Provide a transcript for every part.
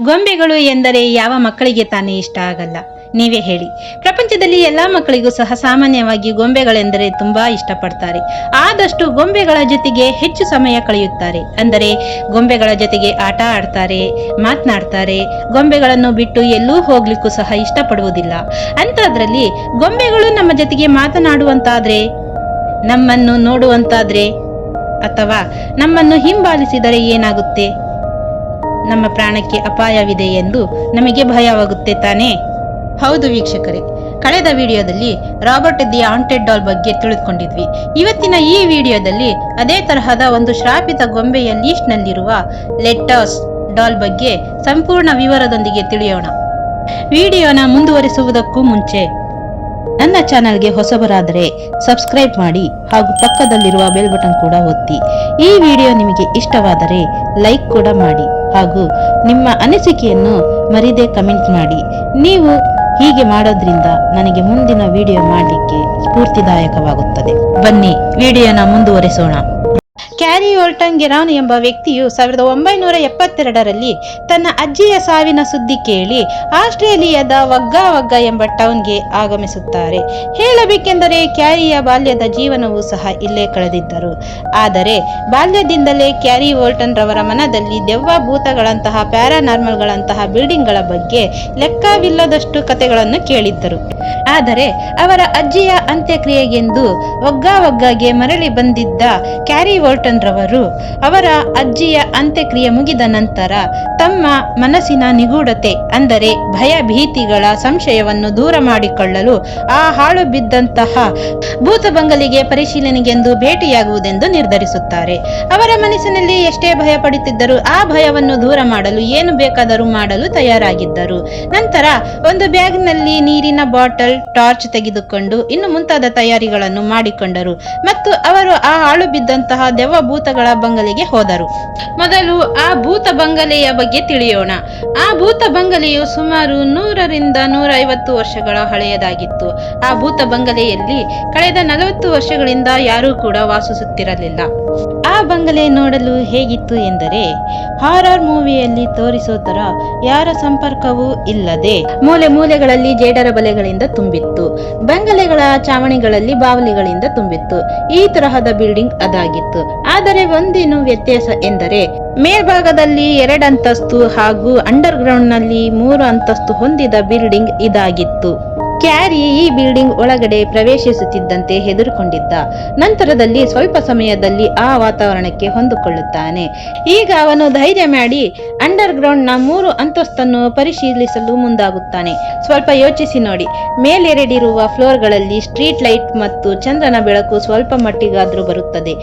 ಗೊಂಬೆಗಳು ಎಂದರೆ ಯಾವ ಮಕ್ಕಳಿಗೆ ತಾನೇ ಇಷ್ಟ ಆಗಲ್ಲ? ನೀವೇ ಹೇಳಿ. ಪ್ರಪಂಚದಲ್ಲಿ ಎಲ್ಲಾ ಮಕ್ಕಳಿಗೂ ಸಹ ಸಾಮಾನ್ಯವಾಗಿ ಗೊಂಬೆಗಳೆಂದರೆ ತುಂಬಾ ಇಷ್ಟಪಡ್ತಾರೆ. ಆದಷ್ಟು ಗೊಂಬೆಗಳ ಜೊತೆಗೆ ಹೆಚ್ಚು ಸಮಯ ಕಳೆಯುತ್ತಾರೆ. ಅಂದರೆ ಗೊಂಬೆಗಳ ಜೊತೆಗೆ ಆಟ ಆಡ್ತಾರೆ, ಮಾತನಾಡ್ತಾರೆ. ಗೊಂಬೆಗಳನ್ನು ಬಿಟ್ಟು ಎಲ್ಲೂ ಹೋಗ್ಲಿಕ್ಕೂ ಸಹ ಇಷ್ಟಪಡುವುದಿಲ್ಲ. ಅಂಥದ್ರಲ್ಲಿ ಗೊಂಬೆಗಳು ನಮ್ಮ ಜೊತೆಗೆ ಮಾತನಾಡುವಂತಾದ್ರೆ, ನಮ್ಮನ್ನು ನೋಡುವಂತಾದ್ರೆ, ಅಥವಾ ನಮ್ಮನ್ನು ಹಿಂಬಾಲಿಸಿದರೆ ಏನಾಗುತ್ತೆ? ನಮ್ಮ ಪ್ರಾಣಕ್ಕೆ ಅಪಾಯವಿದೆ ಎಂದು ನಮಗೆ ಭಯವಾಗುತ್ತೆ ತಾನೇ? ಹೌದು ವೀಕ್ಷಕರೇ, ಕಳೆದ ವಿಡಿಯೋದಲ್ಲಿ ರಾಬರ್ಟ್ ದಿ ಹಾಂಟೆಡ್ ಡಾಲ್ ಬಗ್ಗೆ ತಿಳಿದುಕೊಂಡಿದ್ವಿ. ಇವತ್ತಿನ ಈ ವಿಡಿಯೋದಲ್ಲಿ ಅದೇ ತರಹದ ಒಂದು ಶ್ರಾಪಿತ ಗೊಂಬೆಯ ಲೀಸ್ಟ್ ನಲ್ಲಿರುವ ಲೆಟರ್ಸ್ ಡಾಲ್ ಬಗ್ಗೆ ಸಂಪೂರ್ಣ ವಿವರದೊಂದಿಗೆ ತಿಳಿಯೋಣ. ವಿಡಿಯೋನ ಮುಂದುವರಿಸುವುದಕ್ಕೂ ಮುಂಚೆ ನನ್ನ ಚಾನಲ್ಗೆ ಹೊಸಬರಾದರೆ ಸಬ್ಸ್ಕ್ರೈಬ್ ಮಾಡಿ ಹಾಗೂ ಪಕ್ಕದಲ್ಲಿರುವ ಬೆಲ್ ಬಟನ್ ಕೂಡ ಒತ್ತಿ. ಈ ವಿಡಿಯೋ ನಿಮಗೆ ಇಷ್ಟವಾದರೆ ಲೈಕ್ ಕೂಡ ಮಾಡಿ ಹಾಗೂ ನಿಮ್ಮ ಅನಿಸಿಕೆಯನ್ನು ಮರಿದೇ ಕಮೆಂಟ್ ಮಾಡಿ. ನೀವು ಹೀಗೆ ಮಾಡೋದ್ರಿಂದ ನನಗೆ ಮುಂದಿನ ವಿಡಿಯೋ ಮಾಡಲಿಕ್ಕೆ ಸ್ಫೂರ್ತಿದಾಯಕವಾಗುತ್ತದೆ. ಬನ್ನಿ ವಿಡಿಯೋನ ಮುಂದುವರಿಸೋಣ. ಕ್ಯಾರಿ ವೋಲ್ಟನ್ ಗೆರಾನ್ ಎಂಬ ವ್ಯಕ್ತಿಯು 1972ರಲ್ಲಿ ತನ್ನ ಅಜ್ಜಿಯ ಸಾವಿನ ಸುದ್ದಿ ಕೇಳಿ ಆಸ್ಟ್ರೇಲಿಯಾದ ವಗ್ಗಾ ವಗ್ಗಾ ಎಂಬ ಟೌನ್ಗೆ ಆಗಮಿಸುತ್ತಾರೆ. ಹೇಳಬೇಕೆಂದರೆ ಕ್ಯಾರಿಯ ಬಾಲ್ಯದ ಜೀವನವೂ ಸಹ ಇಲ್ಲೇ ಕಳೆದಿದ್ದರು. ಆದರೆ ಬಾಲ್ಯದಿಂದಲೇ ಕ್ಯಾರಿ ವೋಲ್ಟನ್ ರವರ ಮನದಲ್ಲಿ ದೆವ್ವ, ಭೂತಗಳಂತಹ ಪ್ಯಾರಾನಾರ್ಮಲ್ಗಳಂತಹ ಬಿಲ್ಡಿಂಗ್ಗಳ ಬಗ್ಗೆ ಲೆಕ್ಕವಿಲ್ಲದಷ್ಟು ಕಥೆಗಳನ್ನು ಕೇಳಿದ್ದರು. ಆದರೆ ಅವರ ಅಜ್ಜಿಯ ಅಂತ್ಯಕ್ರಿಯೆಗೆಂದು ವಗ್ಗಾ ವಗ್ಗಾಗೆ ಮರಳಿ ಬಂದಿದ್ದ ಕ್ಯಾರಿ ವೋಲ್ಟನ್ ರವರು ಅವರ ಅಜ್ಜಿಯ ಅಂತ್ಯಕ್ರಿಯೆ ಮುಗಿದ ನಂತರ ತಮ್ಮ ಮನಸ್ಸಿನ ನಿಗೂಢತೆ ಅಂದರೆ ಭಯ ಭೀತಿಗಳ ಸಂಶಯವನ್ನು ದೂರ ಮಾಡಿಕೊಳ್ಳಲು ಆ ಹಾಳು ಬಿದ್ದಂತಹ ಭೂತ ಬಂಗಲೆಗೆ ಪರಿಶೀಲನೆಗೆಂದು ಭೇಟಿಯಾಗುವುದೆಂದು ನಿರ್ಧರಿಸುತ್ತಾರೆ. ಅವರ ಮನಸ್ಸಿನಲ್ಲಿ ಎಷ್ಟೇ ಭಯ ಪಡುತ್ತಿದ್ದರೂ ಆ ಭಯವನ್ನು ದೂರ ಮಾಡಲು ಏನು ಬೇಕಾದರೂ ಮಾಡಲು ತಯಾರಾಗಿದ್ದರು. ನಂತರ ಒಂದು ಬ್ಯಾಗ್ನಲ್ಲಿ ನೀರಿನ ಬಾಟಲ್, ಟಾರ್ಚ್ ತೆಗೆದುಕೊಂಡು ಇನ್ನು ಮುಂತಾದ ತಯಾರಿಗಳನ್ನು ಮಾಡಿಕೊಂಡರು ಮತ್ತು ಅವರು ಆ ಹಾಳು ಬಿದ್ದಂತಹ ದೆವ್ವ ಭೂತಗಳ ಬಂಗಲೆಗೆ ಹೋದರು. ಮೊದಲು ಆ ಭೂತ ಬಂಗಲೆಯ ಬಗ್ಗೆ ತಿಳಿಯೋಣ. ಆ ಭೂತ ಬಂಗಲೆಯು ಸುಮಾರು 100ರಿಂದ 150 ವರ್ಷಗಳ ಹಳೆಯದಾಗಿತ್ತು. ಆ ಭೂತ ಬಂಗಲೆಯಲ್ಲಿ ಕಳೆದ 40 ವರ್ಷಗಳಿಂದ ಯಾರೂ ಕೂಡ ವಾಸಿಸುತ್ತಿರಲಿಲ್ಲ. ಆ ಬಂಗಲೆ ನೋಡಲು ಹೇಗಿತ್ತು ಎಂದರೆ ಹಾರರ್ ಮೂವಿಯಲ್ಲಿ ತೋರಿಸೋ ತರ ಯಾರ ಸಂಪರ್ಕವೂ ಇಲ್ಲದೆ ಮೂಲೆ ಮೂಲೆಗಳಲ್ಲಿ ಜೇಡರ ಬಲೆಗಳಿಂದ ತುಂಬಿತ್ತು. ಬಂಗಲೆಗಳ ಚಾವಣಿಗಳಲ್ಲಿ ಬಾವಲಿಗಳಿಂದ ತುಂಬಿತ್ತು. ಈ ತರಹದ ಬಿಲ್ಡಿಂಗ್ ಅದಾಗಿತ್ತು. ಆದರೆ ಒಂದೇನು ವ್ಯತ್ಯಾಸ ಎಂದರೆ ಮೇಲ್ಭಾಗದಲ್ಲಿ 2 ಅಂತಸ್ತು ಹಾಗೂ ಅಂಡರ್ ಗ್ರೌಂಡ್ ನಲ್ಲಿ 3 ಅಂತಸ್ತು ಹೊಂದಿದ ಬಿಲ್ಡಿಂಗ್ ಇದಾಗಿತ್ತು. ಕ್ಯಾರಿ ಈ ಬಿಲ್ಡಿಂಗ್ ಒಳಗಡೆ ಪ್ರವೇಶಿಸುತ್ತಿದ್ದಂತೆ ಹೆದರುಕೊಂಡಿದ್ದ. ನಂತರದಲ್ಲಿ ಸ್ವಲ್ಪ ಸಮಯದಲ್ಲಿ ಆ ವಾತಾವರಣಕ್ಕೆ ಹೊಂದಿಕೊಳ್ಳುತ್ತಾನೆ. ಈಗ ಅವನು ಧೈರ್ಯ ಮಾಡಿ ಅಂಡರ್ ಗ್ರೌಂಡ್ ನ 3 ಅಂತಸ್ತನ್ನು ಪರಿಶೀಲಿಸಲು ಮುಂದಾಗುತ್ತಾನೆ. ಸ್ವಲ್ಪ ಯೋಚಿಸಿ ನೋಡಿ, ಮೇಲೆರಡಿರುವ ಫ್ಲೋರ್ಗಳಲ್ಲಿ ಸ್ಟ್ರೀಟ್ ಲೈಟ್ ಮತ್ತು ಚಂದ್ರನ ಬೆಳಕು ಸ್ವಲ್ಪ ಮಟ್ಟಿಗಾದ್ರೂ ಬರುತ್ತದೆ.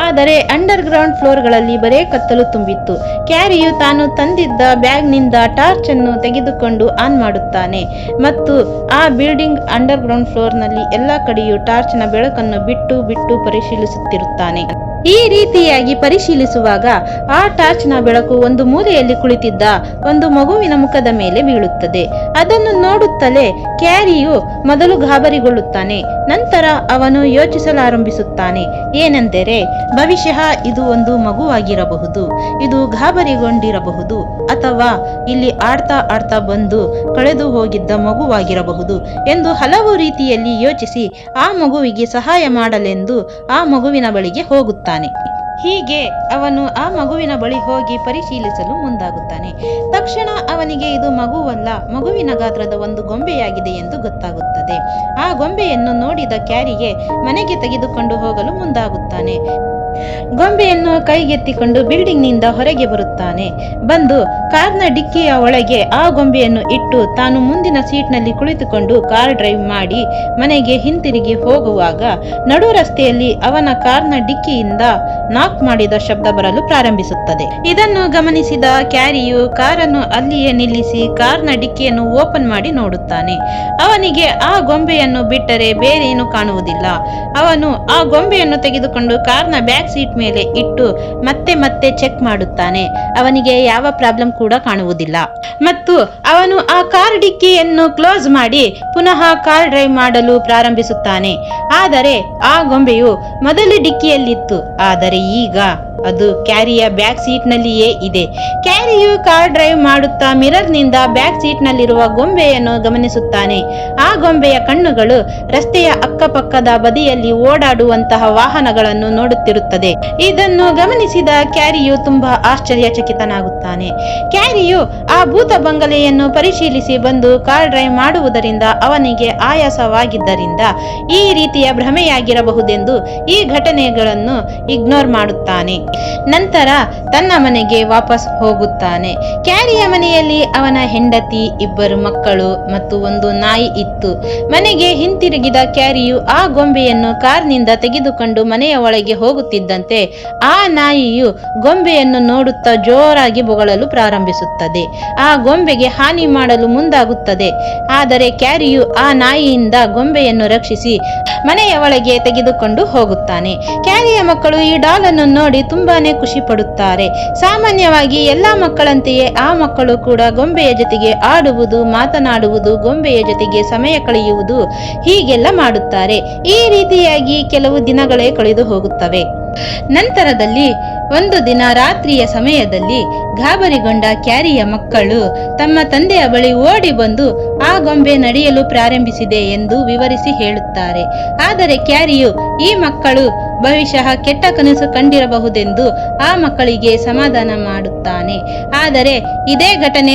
ಆದರೆ ಅಂಡರ್ ಗ್ರೌಂಡ್ ಫ್ಲೋರ್ಗಳಲ್ಲಿ ಬರೇ ಕತ್ತಲು ತುಂಬಿತ್ತು. ಕ್ಯಾರಿಯು ತಾನು ತಂದಿದ್ದ ಬ್ಯಾಗ್ನಿಂದ ಟಾರ್ಚ್ ಅನ್ನು ತೆಗೆದುಕೊಂಡು ಆನ್ ಮಾಡುತ್ತಾನೆ ಮತ್ತು ಆ ಬಿಲ್ಡಿಂಗ್ ಅಂಡರ್ ಗ್ರೌಂಡ್ ಫ್ಲೋರ್ ನಲ್ಲಿ ಎಲ್ಲಾ ಕಡೆಯೂ ಟಾರ್ಚ್ ನ ಬೆಳಕನ್ನು ಬಿಟ್ಟು ಬಿಟ್ಟು ಪರಿಶೀಲಿಸುತ್ತಿರುತ್ತಾನೆ. ಈ ರೀತಿಯಾಗಿ ಪರಿಶೀಲಿಸುವಾಗ ಆ ಟಾರ್ಚ್ ನ ಬೆಳಕು ಒಂದು ಮೂಲೆಯಲ್ಲಿ ಕುಳಿತಿದ್ದ ಒಂದು ಮಗುವಿನ ಮುಖದ ಮೇಲೆ ಬೀಳುತ್ತದೆ. ಅದನ್ನು ನೋಡುತ್ತಲೇ ಕ್ಯಾರಿಯು ಮೊದಲು ಗಾಬರಿಗೊಳ್ಳುತ್ತಾನೆ. ನಂತರ ಅವನು ಯೋಚಿಸಲಾರಂಭಿಸುತ್ತಾನೆ. ಏನೆಂದರೆ ಬಹುಶಃ ಇದು ಒಂದು ಮಗುವಾಗಿರಬಹುದು, ಇದು ಗಾಬರಿಗೊಂಡಿರಬಹುದು, ಅಥವಾ ಇಲ್ಲಿ ಆಡ್ತಾ ಆಡ್ತಾ ಬಂದು ಕಳೆದು ಹೋಗಿದ್ದ ಮಗುವಾಗಿರಬಹುದು ಎಂದು ಹಲವು ರೀತಿಯಲ್ಲಿ ಯೋಚಿಸಿ ಆ ಮಗುವಿಗೆ ಸಹಾಯ ಮಾಡಲೆಂದು ಆ ಮಗುವಿನ ಬಳಿಗೆ ಹೋಗುತ್ತಾನೆ. ಹೀಗೆ ಅವನು ಆ ಮಗುವಿನ ಬಳಿ ಹೋಗಿ ಪರಿಶೀಲಿಸಲು ಮುಂದಾಗುತ್ತಾನೆ. ತಕ್ಷಣ ಅವನಿಗೆ ಇದು ಮಗುವಲ್ಲ, ಮಗುವಿನ ಗಾತ್ರದ ಒಂದು ಗೊಂಬೆಯಾಗಿದೆ ಎಂದು ಗೊತ್ತಾಗುತ್ತದೆ. ಆ ಗೊಂಬೆಯನ್ನು ನೋಡಿದ ಕ್ಯಾರಿಗೆ ಮನೆಗೆ ತೆಗೆದುಕೊಂಡು ಹೋಗಲು ಮುಂದಾಗುತ್ತಾನೆ. ಗೊಂಬೆಯನ್ನು ಕೈಗೆತ್ತಿಕೊಂಡು ಬಿಲ್ಡಿಂಗ್ ನಿಂದ ಹೊರಗೆ ಬರುತ್ತಾನೆ. ಬಂದು ಕಾರ್ನ ಡಿಕ್ಕಿಯ ಒಳಗೆ ಆ ಗೊಂಬೆಯನ್ನು ಇಟ್ಟು ತಾನು ಮುಂದಿನ ಸೀಟ್ ನಲ್ಲಿ ಕುಳಿತುಕೊಂಡು ಕಾರ್ ಡ್ರೈವ್ ಮಾಡಿ ಮನೆಗೆ ಹಿಂತಿರುಗಿ ಹೋಗುವಾಗ ನಡು ರಸ್ತೆಯಲ್ಲಿ ಅವನ ಕಾರ್ನ ಡಿಕ್ಕಿಯಿಂದ ನಾಕ್ ಮಾಡಿದ ಶಬ್ದ ಬರಲು ಪ್ರಾರಂಭಿಸುತ್ತದೆ. ಇದನ್ನು ಗಮನಿಸಿದ ಕ್ಯಾರಿಯು ಕಾರನ್ನು ಅಲ್ಲಿಯೇ ನಿಲ್ಲಿಸಿ ಕಾರ್ನ ಡಿಕ್ಕಿಯನ್ನು ಓಪನ್ ಮಾಡಿ ನೋಡುತ್ತಾನೆ. ಅವನಿಗೆ ಆ ಗೊಂಬೆಯನ್ನು ಬಿಟ್ಟರೆ ಬೇರೇನು ಕಾಣುವುದಿಲ್ಲ. ಅವನು ಆ ಗೊಂಬೆಯನ್ನು ತೆಗೆದುಕೊಂಡು ಕಾರ್ನ ಬ್ಯಾಕ್ ಸೀಟ್ ಮೇಲೆ ಇಟ್ಟು ಮತ್ತೆ ಮತ್ತೆ ಚೆಕ್ ಮಾಡುತ್ತಾನೆ. ಅವನಿಗೆ ಯಾವ ಪ್ರಾಬ್ಲಮ್ ಕೂಡ ಕಾಣುವುದಿಲ್ಲ ಮತ್ತು ಅವನು ಆ ಕಾರ್ ಡಿಕ್ಕಿಯನ್ನು ಕ್ಲೋಸ್ ಮಾಡಿ ಪುನಃ ಕಾರ್ ಡ್ರೈವ್ ಮಾಡಲು ಪ್ರಾರಂಭಿಸುತ್ತಾನೆ. ಆದರೆ ಆ ಗೊಂಬೆಯು ಮೊದಲು ಡಿಕ್ಕಿಯಲ್ಲಿತ್ತು, ಆದರೆ ಈಗ ಅದು ಕ್ಯಾರಿಯ ಬ್ಯಾಕ್ ಸೀಟ್ ನಲ್ಲಿಯೇ ಇದೆ. ಕ್ಯಾರಿಯು ಕಾರ್ ಡ್ರೈವ್ ಮಾಡುತ್ತಾ ಮಿರರ್ ನಿಂದ ಬ್ಯಾಕ್ ಸೀಟ್ ನಲ್ಲಿರುವ ಗೊಂಬೆಯನ್ನು ಗಮನಿಸುತ್ತಾನೆ. ಆ ಗೊಂಬೆಯ ಕಣ್ಣುಗಳು ರಸ್ತೆಯ ಅಕ್ಕಪಕ್ಕದ ಬದಿಯಲ್ಲಿ ಓಡಾಡುವಂತಹ ವಾಹನಗಳನ್ನು ನೋಡುತ್ತಿರುತ್ತದೆ. ಇದನ್ನು ಗಮನಿಸಿದ ಕ್ಯಾರಿಯು ತುಂಬಾ ಆಶ್ಚರ್ಯಚಕಿತನಾಗುತ್ತಾನೆ. ಕ್ಯಾರಿಯು ಆ ಭೂತ ಬಂಗಲೆಯನ್ನು ಪರಿಶೀಲಿಸಿ ಬಂದು ಕಾರ್ ಡ್ರೈವ್ ಮಾಡುವುದರಿಂದ ಅವನಿಗೆ ಆಯಾಸವಾಗಿದ್ದರಿಂದ ಈ ರೀತಿಯ ಭ್ರಮೆಯಾಗಿರಬಹುದೆಂದು ಈ ಘಟನೆಗಳನ್ನು ಇಗ್ನೋರ್ ಮಾಡುತ್ತಾನೆ. ನಂತರ ತನ್ನ ಮನೆಗೆ ವಾಪಸ್ ಹೋಗುತ್ತಾನೆ. ಕ್ಯಾರಿಯ ಮನೆಯಲ್ಲಿ ಅವನ ಹೆಂಡತಿ, 2 ಮಕ್ಕಳು ಮತ್ತು ಒಂದು ನಾಯಿ ಇತ್ತು. ಮನೆಗೆ ಹಿಂತಿರುಗಿದ ಕ್ಯಾರಿಯು ಆ ಗೊಂಬೆಯನ್ನು ಕಾರ್ನಿಂದ ತೆಗೆದುಕೊಂಡು ಮನೆಯ ಒಳಗೆ ಹೋಗುತ್ತಿದ್ದಂತೆ ಆ ನಾಯಿಯು ಗೊಂಬೆಯನ್ನು ನೋಡುತ್ತಾ ಜೋರಾಗಿ ಬೊಗಳಲು ಪ್ರಾರಂಭಿಸುತ್ತದೆ. ಆ ಗೊಂಬೆಗೆ ಹಾನಿ ಮಾಡಲು ಮುಂದಾಗುತ್ತದೆ. ಆದರೆ ಕ್ಯಾರಿಯು ಆ ನಾಯಿಯಿಂದ ಗೊಂಬೆಯನ್ನು ರಕ್ಷಿಸಿ ಮನೆಯ ಒಳಗೆ ತೆಗೆದುಕೊಂಡು ಹೋಗುತ್ತಾನೆ. ಕ್ಯಾರಿಯ ಮಕ್ಕಳು ಈ ಡಾಲ್ ಅನ್ನು ನೋಡಿ ತುಂಬಾನೇ ಖುಷಿ ಪಡುತ್ತಾರೆ. ಸಾಮಾನ್ಯವಾಗಿ ಎಲ್ಲಾ ಮಕ್ಕಳಂತೆಯೇ ಆ ಮಕ್ಕಳು ಕೂಡ ಗೊಂಬೆಯ ಜೊತೆಗೆ ಆಡುವುದು, ಮಾತನಾಡುವುದು, ಗೊಂಬೆಯ ಜೊತೆಗೆ ಸಮಯ ಕಳೆಯುವುದು ಹೀಗೆಲ್ಲ ಮಾಡುತ್ತಾರೆ. ಈ ರೀತಿಯಾಗಿ ಕೆಲವು ದಿನಗಳೇ ಕಳೆದು ಹೋಗುತ್ತವೆ. ನಂತರದಲ್ಲಿ ಒಂದು ದಿನ ರಾತ್ರಿಯ ಸಮಯದಲ್ಲಿ ಗಾಬರಿಗೊಂಡ ಕ್ಯಾರಿಯ ಮಕ್ಕಳು ತಮ್ಮ ತಂದೆಯ ಬಳಿ ಓಡಿ ಬಂದು ಆ ಗೊಂಬೆ ನಡೆಯಲು ಪ್ರಾರಂಭಿಸಿದೆ ಎಂದು ವಿವರಿಸಿ ಹೇಳುತ್ತಾರೆ. ಆದರೆ ಕ್ಯಾರಿಯು ಈ ಮಕ್ಕಳು ಬಹುಶಃ ಕೆಟ್ಟ ಕನಸು ಕಂಡಿರಬಹುದೆಂದು ಆ ಮಕ್ಕಳಿಗೆ ಸಮಾಧಾನ ಮಾಡುತ್ತಾನೆ. ಆದರೆ ಇದೇ ಘಟನೆ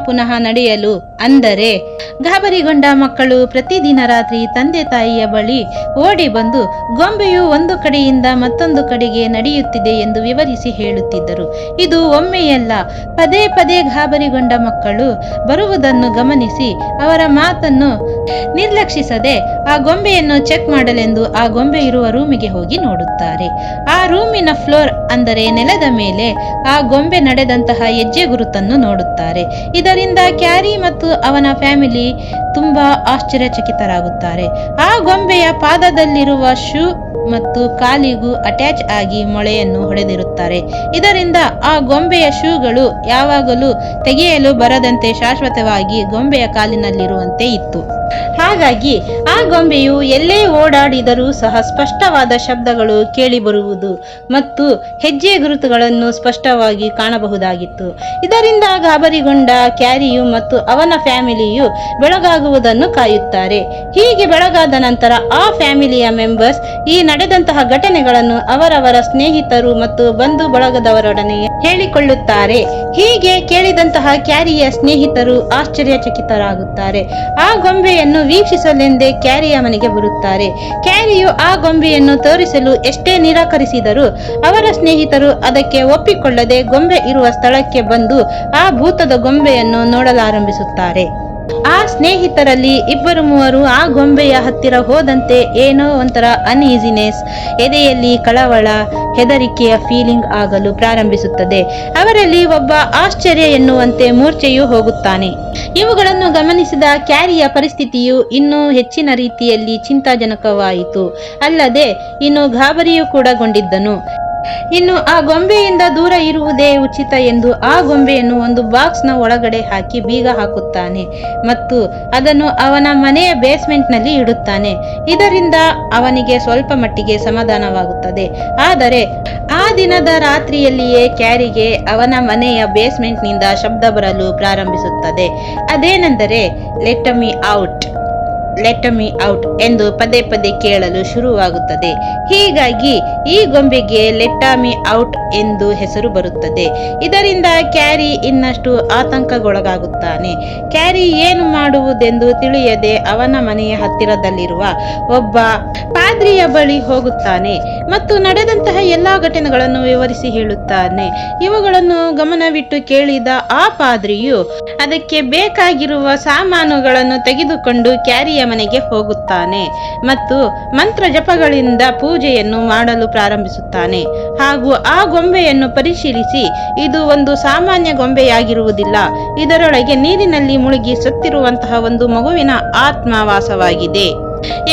ಪುನಃ ನಡೆಯಲು ಅಂದರೆ ಗಾಬರಿಗೊಂಡ ಮಕ್ಕಳು ಪ್ರತಿದಿನ ರಾತ್ರಿ ತಂದೆ ತಾಯಿಯ ಬಳಿ ಓಡಿ ಬಂದು ಗೊಂಬೆಯು ಒಂದು ಕಡೆಯಿಂದ ಮತ್ತೊಂದು ಕಡೆಗೆ ನಡೆಯುತ್ತಿದೆ ಎಂದು ವಿವರಿಸಿ ಹೇಳುತ್ತಿದ್ದರು. ಇದು ಒಮ್ಮೆಯಲ್ಲ, ಪದೇ ಪದೇ ಗಾಬರಿಗೊಂಡ ಮಕ್ಕಳು ಬರುವುದನ್ನು ಗಮನಿಸಿ ಅವರ ಮಾತನ್ನು ನಿರ್ಲಕ್ಷಿಸದೆ ಆ ಗೊಂಬೆಯನ್ನು ಚೆಕ್ ಮಾಡಲೆಂದು ಆ ಗೊಂಬೆ ಇರುವ ರೂಮಿಗೆ ಹೋಗಿ ನೋಡುತ್ತಾರೆ. ಆ ರೂಮಿನ ಫ್ಲೋರ್ ಅಂದರೆ ನೆಲದ ಮೇಲೆ ಆ ಗೊಂಬೆ ನಡೆದಂತಹ ಹೆಜ್ಜೆ ಗುರುತನ್ನು ನೋಡುತ್ತಾರೆ. ಇದರಿಂದ ಕ್ಯಾರಿ ಮತ್ತು ಅವನ ಫ್ಯಾಮಿಲಿ ತುಂಬಾ ಆಶ್ಚರ್ಯಚಕಿತರಾಗುತ್ತಾರೆ. ಆ ಗೊಂಬೆಯ ಪಾದದಲ್ಲಿರುವ ಶೂ ಮತ್ತು ಕಾಲಿಗೂ ಅಟ್ಯಾಚ್ ಆಗಿ ಮೊಳೆಯನ್ನು ಹೊಡೆದಿರುತ್ತಾರೆ. ಇದರಿಂದ ಆ ಗೊಂಬೆಯ ಶೂಗಳು ಯಾವಾಗಲೂ ತೆಗೆಯಲು ಬರದಂತೆ ಶಾಶ್ವತವಾಗಿ ಗೊಂಬೆಯ ಕಾಲಿನಲ್ಲಿರುವಂತೆ ಇತ್ತು. ಹಾಗಾಗಿ ಆ ಗೊಂಬೆಯು ಎಲ್ಲೇ ಓಡಾಡಿದರೂ ಸಹ ಸ್ಪಷ್ಟವಾದ ಶಬ್ದಗಳು ಕೇಳಿಬರುವುದು ಮತ್ತು ಹೆಜ್ಜೆ ಗುರುತುಗಳನ್ನು ಸ್ಪಷ್ಟವಾಗಿ ಕಾಣಬಹುದಾಗಿತ್ತು. ಇದರಿಂದ ಗಾಬರಿಗೊಂಡ ಕ್ಯಾರಿಯು ಮತ್ತು ಅವನ ಫ್ಯಾಮಿಲಿಯು ಬೆಳಗಾಗುವುದನ್ನು ಕಾಯುತ್ತಾರೆ. ಹೀಗೆ ಬೆಳಗಾದ ನಂತರ ಆ ಫ್ಯಾಮಿಲಿಯ ಮೆಂಬರ್ಸ್ ಈ ನಡೆದಂತಹ ಘಟನೆಗಳನ್ನು ಅವರವರ ಸ್ನೇಹಿತರು ಮತ್ತು ಬಂಧು ಬಳಗದವರೊಡನೆ ಹೇಳಿಕೊಳ್ಳುತ್ತಾರೆ. ಹೀಗೆ ಕೇಳಿದಂತಹ ಕ್ಯಾರಿಯ ಸ್ನೇಹಿತರು ಆಶ್ಚರ್ಯಚಕಿತರಾಗುತ್ತಾರೆ. ಆ ಗೊಂಬೆಯನ್ನು ವೀಕ್ಷಿಸಲೆಂದೇ ಕ್ಯಾರಿಯ ಮನೆಗೆ ಬರುತ್ತಾರೆ. ಕ್ಯಾರಿಯು ಆ ಗೊಂಬೆಯನ್ನು ತೋರಿಸಲು ಎಷ್ಟೇ ನಿರಾಕರಿಸಿದರೂ ಅವರ ಸ್ನೇಹಿತರು ಅದಕ್ಕೆ ಒಪ್ಪಿಕೊಳ್ಳದೆ ಗೊಂಬೆ ಇರುವ ಸ್ಥಳಕ್ಕೆ ಬಂದು ಆ ಭೂತದ ಗೊಂಬೆಯನ್ನು ನೋಡಲಾರಂಭಿಸುತ್ತಾರೆ. ಆ ಸ್ನೇಹಿತರಲ್ಲಿ 2-3 ಆ ಗೊಂಬೆಯ ಹತ್ತಿರ ಹೋದಂತೆ ಏನೋ ಒಂಥರ ಅನ್ಈಸಿನೆಸ್, ಎದೆಯಲ್ಲಿ ಕಳವಳ, ಹೆದರಿಕೆಯ ಫೀಲಿಂಗ್ ಆಗಲು ಪ್ರಾರಂಭಿಸುತ್ತದೆ. ಅವರಲ್ಲಿ ಒಬ್ಬ ಆಶ್ಚರ್ಯ ಎನ್ನುವಂತೆ ಮೂರ್ಛೆಯೂ ಹೋಗುತ್ತಾನೆ. ಇವುಗಳನ್ನು ಗಮನಿಸಿದ ಕ್ಯಾರಿಯ ಪರಿಸ್ಥಿತಿಯು ಇನ್ನೂ ಹೆಚ್ಚಿನ ರೀತಿಯಲ್ಲಿ ಚಿಂತಾಜನಕವಾಯಿತು. ಅಲ್ಲದೆ ಇನ್ನು ಗಾಬರಿಯೂ ಕೂಡ ಗೊಂಡಿದ್ದನು. ಇನ್ನು ಆ ಗೊಂಬೆಯಿಂದ ದೂರ ಇರುವುದೇ ಉಚಿತ ಎಂದು ಆ ಗೊಂಬೆಯನ್ನು ಒಂದು ಬಾಕ್ಸ್ನ ಒಳಗಡೆ ಹಾಕಿ ಬೀಗ ಹಾಕುತ್ತಾನೆ ಮತ್ತು ಅದನ್ನು ಅವನ ಮನೆಯ ಬೇಸ್ಮೆಂಟ್ ನಲ್ಲಿ ಇಡುತ್ತಾನೆ. ಇದರಿಂದ ಅವನಿಗೆ ಸ್ವಲ್ಪ ಮಟ್ಟಿಗೆ ಸಮಾಧಾನವಾಗುತ್ತದೆ. ಆದರೆ ಆ ದಿನದ ರಾತ್ರಿಯಲ್ಲಿಯೇ ಕ್ಯಾರಿಗೆ ಅವನ ಮನೆಯ ಬೇಸ್ಮೆಂಟ್ ನಿಂದ ಶಬ್ದ ಬರಲು ಪ್ರಾರಂಭಿಸುತ್ತದೆ. ಅದೇನೆಂದರೆ ಲೆಟ್ ಮೀ ಔಟ್ ಎಂದು ಪದೇ ಪದೇ ಕೇಳಲು ಶುರುವಾಗುತ್ತದೆ. ಹೀಗಾಗಿ ಈ ಗೊಂಬೆಗೆ ಲೆಟ್ ಮೀ ಔಟ್ ಎಂದು ಹೆಸರು ಬರುತ್ತದೆ. ಇದರಿಂದ ಕ್ಯಾರಿ ಇನ್ನಷ್ಟು ಆತಂಕಗೊಳಗಾಗುತ್ತಾನೆ. ಕ್ಯಾರಿ ಏನು ಮಾಡುವುದೆಂದು ತಿಳಿಯದೆ ಅವನ ಮನೆಯ ಹತ್ತಿರದಲ್ಲಿರುವ ಒಬ್ಬ ಪಾದ್ರಿಯ ಬಳಿ ಹೋಗುತ್ತಾನೆ ಮತ್ತು ನಡೆದಂತಹ ಎಲ್ಲಾ ಘಟನೆಗಳನ್ನು ವಿವರಿಸಿ ಹೇಳುತ್ತಾನೆ. ಇವುಗಳನ್ನು ಗಮನವಿಟ್ಟು ಕೇಳಿದ ಆ ಪಾದ್ರಿಯು ಅದಕ್ಕೆ ಬೇಕಾಗಿರುವ ಸಾಮಾನುಗಳನ್ನು ತೆಗೆದುಕೊಂಡು ಕ್ಯಾರಿಯ ಮನೆಗೆ ಹೋಗುತ್ತಾನೆ ಮತ್ತು ಮಂತ್ರ ಜಪಗಳಿಂದ ಪೂಜೆಯನ್ನು ಮಾಡಲು ಪ್ರಾರಂಭಿಸುತ್ತಾನೆ. ಹಾಗೂ ಆ ಗೊಂಬೆಯನ್ನು ಪರಿಶೀಲಿಸಿ ಇದು ಒಂದು ಸಾಮಾನ್ಯ ಗೊಂಬೆಯಾಗಿರುವುದಿಲ್ಲ, ಇದರೊಳಗೆ ನೀರಿನಲ್ಲಿ ಮುಳುಗಿ ಸತ್ತಿರುವಂತಹ ಒಂದು ಮಗುವಿನ ಆತ್ಮ ವಾಸವಾಗಿದೆ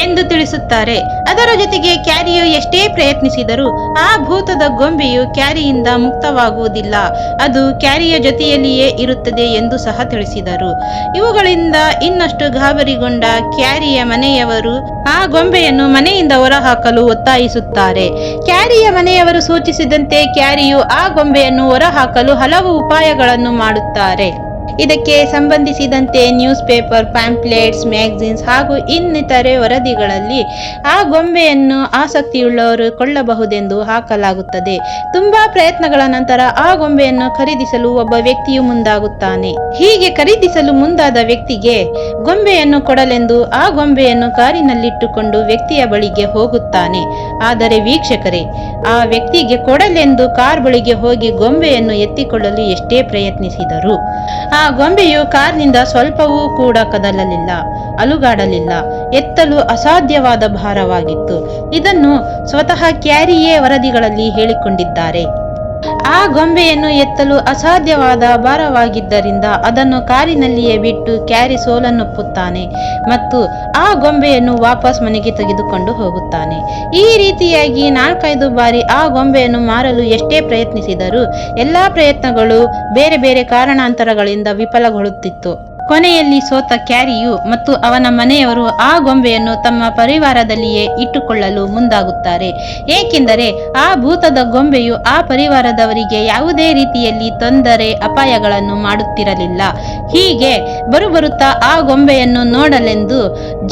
ಎಂದು ತಿಳಿಸುತ್ತಾರೆ. ಅದರ ಜೊತೆಗೆ ಕ್ಯಾರಿಯು ಎಷ್ಟೇ ಪ್ರಯತ್ನಿಸಿದರೂ ಆ ಭೂತದ ಗೊಂಬೆಯು ಕ್ಯಾರಿಯಿಂದ ಮುಕ್ತವಾಗುವುದಿಲ್ಲ, ಅದು ಕ್ಯಾರಿಯ ಜೊತೆಯಲ್ಲಿಯೇ ಇರುತ್ತದೆ ಎಂದು ಸಹ ತಿಳಿಸಿದರು. ಇವುಗಳಿಂದ ಇನ್ನಷ್ಟು ಗಾಬರಿಗೊಂಡ ಕ್ಯಾರಿಯ ಮನೆಯವರು ಆ ಗೊಂಬೆಯನ್ನು ಮನೆಯಿಂದ ಹೊರಹಾಕಲು ಒತ್ತಾಯಿಸುತ್ತಾರೆ. ಕ್ಯಾರಿಯ ಮನೆಯವರು ಸೂಚಿಸಿದಂತೆ ಕ್ಯಾರಿಯು ಆ ಗೊಂಬೆಯನ್ನು ಹೊರಹಾಕಲು ಹಲವು ಉಪಾಯಗಳನ್ನು ಮಾಡುತ್ತಾರೆ. ಇದಕ್ಕೆ ಸಂಬಂಧಿಸಿದಂತೆ ನ್ಯೂಸ್ ಪೇಪರ್, ಪ್ಯಾಂಪ್ಲೆಟ್ಸ್, ಮ್ಯಾಗಝಿನ್ಸ್ ಹಾಗೂ ಇನ್ನಿತರೆ ವರದಿಗಳಲ್ಲಿ ಆ ಗೊಂಬೆಯನ್ನು ಆಸಕ್ತಿಯುಳ್ಳವರು ಕೊಳ್ಳಬಹುದೆಂದು ಹಾಕಲಾಗುತ್ತದೆ. ತುಂಬಾ ಪ್ರಯತ್ನಗಳ ನಂತರ ಆ ಗೊಂಬೆಯನ್ನು ಖರೀದಿಸಲು ಒಬ್ಬ ವ್ಯಕ್ತಿಯು ಮುಂದಾಗುತ್ತಾನೆ. ಹೀಗೆ ಖರೀದಿಸಲು ಮುಂದಾದ ವ್ಯಕ್ತಿಗೆ ಗೊಂಬೆಯನ್ನು ಕೊಡಲೆಂದು ಆ ಗೊಂಬೆಯನ್ನು ಕಾರಿನಲ್ಲಿಟ್ಟುಕೊಂಡು ವ್ಯಕ್ತಿಯ ಬಳಿಗೆ ಹೋಗುತ್ತಾನೆ. ಆದರೆ ವೀಕ್ಷಕರೇ, ಆ ವ್ಯಕ್ತಿಗೆ ಕೊಡಲೆಂದು ಕಾರ್ ಬಳಿಗೆ ಹೋಗಿ ಗೊಂಬೆಯನ್ನು ಎತ್ತಿಕೊಳ್ಳಲು ಎಷ್ಟೇ ಪ್ರಯತ್ನಿಸಿದರು ಆ ಗೊಂಬೆಯು ಕಾರ್ನಿಂದ ಸ್ವಲ್ಪವೂ ಕೂಡ ಕದಲಲಿಲ್ಲ, ಅಲುಗಾಡಲಿಲ್ಲ. ಎತ್ತಲು ಅಸಾಧ್ಯವಾದ ಭಾರವಾಗಿತ್ತು. ಇದನ್ನು ಸ್ವತಃ ಕ್ಯಾರಿಯೇ ವರದಿಗಳಲ್ಲಿ ಹೇಳಿಕೊಂಡಿದ್ದಾರೆ. ಆ ಗೊಂಬೆಯನ್ನು ಎತ್ತಲು ಅಸಾಧ್ಯವಾದ ಭಾರವಾಗಿದ್ದರಿಂದ ಅದನ್ನು ಕಾರಿನಲ್ಲಿಯೇ ಬಿಟ್ಟು ಕ್ಯಾರಿ ಸೋಲನ್ನೊಪ್ಪುತ್ತಾನೆ ಮತ್ತು ಆ ಗೊಂಬೆಯನ್ನು ವಾಪಸ್ ಮನೆಗೆ ತೆಗೆದುಕೊಂಡು ಹೋಗುತ್ತಾನೆ. ಈ ರೀತಿಯಾಗಿ 4-5 ಬಾರಿ ಆ ಗೊಂಬೆಯನ್ನು ಮಾರಲು ಎಷ್ಟೇ ಪ್ರಯತ್ನಿಸಿದರೂ ಎಲ್ಲಾ ಪ್ರಯತ್ನಗಳು ಬೇರೆ ಬೇರೆ ಕಾರಣಾಂತರಗಳಿಂದ ವಿಫಲಗೊಳ್ಳುತ್ತಿತ್ತು. ಕೊನೆಯಲ್ಲಿ ಸೋತ ಕ್ಯಾರಿಯು ಮತ್ತು ಅವನ ಮನೆಯವರು ಆ ಗೊಂಬೆಯನ್ನು ತಮ್ಮ ಪರಿವಾರದಲ್ಲಿಯೇ ಇಟ್ಟುಕೊಳ್ಳಲು ಮುಂದಾಗುತ್ತಾರೆ. ಏಕೆಂದರೆ ಆ ಭೂತದ ಗೊಂಬೆಯು ಆ ಪರಿವಾರದವರಿಗೆ ಯಾವುದೇ ರೀತಿಯಲ್ಲಿ ತೊಂದರೆ, ಅಪಾಯಗಳನ್ನು ಮಾಡುತ್ತಿರಲಿಲ್ಲ. ಹೀಗೆ ಬರುತ್ತಾ ಆ ಗೊಂಬೆಯನ್ನು ನೋಡಲೆಂದು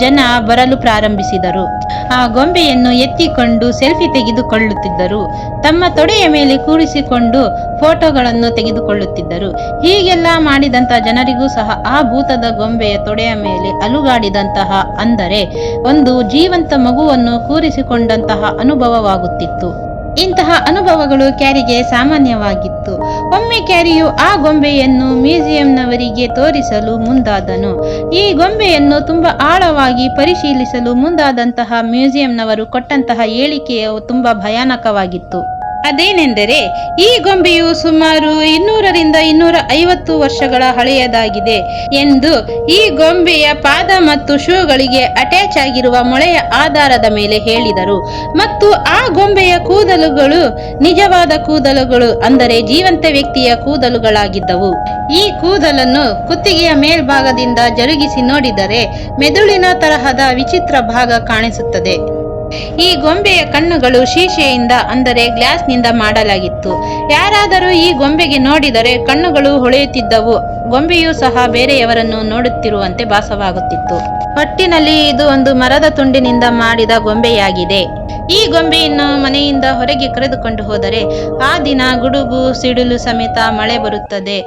ಜನ ಬರಲು ಪ್ರಾರಂಭಿಸಿದರು. ಆ ಗೊಂಬೆಯನ್ನು ಎತ್ತಿಕೊಂಡು ಸೆಲ್ಫಿ ತೆಗೆದುಕೊಳ್ಳುತ್ತಿದ್ದರು. ತಮ್ಮ ತೊಡೆಯ ಮೇಲೆ ಕೂರಿಸಿಕೊಂಡು ಫೋಟೋಗಳನ್ನು ತೆಗೆದುಕೊಳ್ಳುತ್ತಿದ್ದರು. ಹೀಗೆಲ್ಲ ಮಾಡಿದಂತ ಜನರಿಗೂ ಸಹ ಆ ಭೂತದ ಗೊಂಬೆಯ ತೊಡೆಯ ಮೇಲೆ ಅಲುಗಾಡಿದಂತಹ, ಅಂದರೆ ಒಂದು ಜೀವಂತ ಮಗುವನ್ನು ಕೂರಿಸಿಕೊಂಡಂತಹ ಅನುಭವವಾಗುತ್ತಿತ್ತು. ಇಂತಹ ಅನುಭವಗಳು ಕ್ಯಾರಿಗೆ ಸಾಮಾನ್ಯವಾಗಿತ್ತು. ಒಮ್ಮೆ ಕ್ಯಾರಿಯು ಆ ಗೊಂಬೆಯನ್ನು ಮ್ಯೂಸಿಯಂನವರಿಗೆ ತೋರಿಸಲು ಮುಂದಾದನು. ಈ ಗೊಂಬೆಯನ್ನು ತುಂಬಾ ಆಳವಾಗಿ ಪರಿಶೀಲಿಸಲು ಮುಂದಾದಂತಹ ಮ್ಯೂಸಿಯಂನವರು ಕೊಟ್ಟಂತಹ ಹೇಳಿಕೆಯು ತುಂಬಾ ಭಯಾನಕವಾಗಿತ್ತು. ಅದೇನೆಂದರೆ, ಈ ಗೊಂಬೆಯು ಸುಮಾರು 200ರಿಂದ 250 ವರ್ಷಗಳ ಹಳೆಯದಾಗಿದೆ ಎಂದು, ಈ ಗೊಂಬೆಯ ಪಾದ ಮತ್ತು ಶೂಗಳಿಗೆ ಅಟ್ಯಾಚ್ ಆಗಿರುವ ಮೊಳೆಯ ಆಧಾರದ ಮೇಲೆ ಹೇಳಿದರು. ಮತ್ತು ಆ ಗೊಂಬೆಯ ಕೂದಲುಗಳು ನಿಜವಾದ ಕೂದಲುಗಳು, ಅಂದರೆ ಜೀವಂತ ವ್ಯಕ್ತಿಯ ಕೂದಲುಗಳಾಗಿದ್ದವು. ಈ ಕೂದಲನ್ನು ಕುತ್ತಿಗೆಯ ಮೇಲ್ಭಾಗದಿಂದ ಜರುಗಿಸಿ ನೋಡಿದರೆ ಮೆದುಳಿನ ತರಹದ ವಿಚಿತ್ರ ಭಾಗ ಕಾಣಿಸುತ್ತದೆ. ಈ ಗೊಂಬೆಯ ಕಣ್ಣುಗಳು ಶೀಶೆಯಿಂದ, ಅಂದರೆ ಗ್ಲಾಸ್ನಿಂದ ಮಾಡಲಾಗಿತ್ತು. ಯಾರಾದರೂ ಈ ಗೊಂಬೆಗೆ ನೋಡಿದರೆ ಕಣ್ಣುಗಳು ಹೊಳೆಯುತ್ತಿದ್ದವು. ಗೊಂಬೆಯೂ ಸಹ ಬೇರೆಯವರನ್ನು ನೋಡುತ್ತಿರುವಂತೆ ಭಾಸವಾಗುತ್ತಿತ್ತು. ಒಟ್ಟಿನಲ್ಲಿ ಇದು ಒಂದು ಮರದ ತುಂಡಿನಿಂದ ಮಾಡಿದ ಗೊಂಬೆಯಾಗಿದೆ. ಈ ಗೊಂಬೆಯನ್ನು ಮನೆಯಿಂದ ಹೊರಗೆ ಕರೆದುಕೊಂಡು ಹೋದರೆ ಆ ದಿನ ಗುಡುಗು ಸಿಡಿಲು ಸಮೇತ ಮಳೆ ಬರುತ್ತದೆ.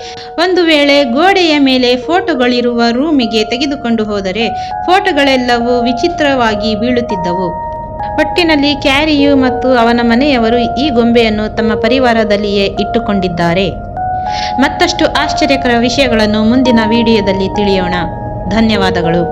ಒಂದು ವೇಳೆ ಗೋಡೆಯ ಮೇಲೆ ಫೋಟೋಗಳಿರುವ ರೂಮಿಗೆ ತೆಗೆದುಕೊಂಡು ಹೋದರೆ ಫೋಟೋಗಳೆಲ್ಲವೂ ವಿಚಿತ್ರವಾಗಿ ಬೀಳುತ್ತಿದ್ದವು. ಒಟ್ಟಿನಲ್ಲಿ ಕ್ಯಾರಿಯು ಮತ್ತು ಅವನ ಮನೆಯವರು ಈ ಗೊಂಬೆಯನ್ನು ತಮ್ಮ ಪರಿವಾರದಲ್ಲಿಯೇ ಇಟ್ಟುಕೊಂಡಿದ್ದಾರೆ. ಮತ್ತಷ್ಟು ಆಶ್ಚರ್ಯಕರ ವಿಷಯಗಳನ್ನು ಮುಂದಿನ ವಿಡಿಯೋದಲ್ಲಿ ತಿಳಿಯೋಣ. ಧನ್ಯವಾದಗಳು.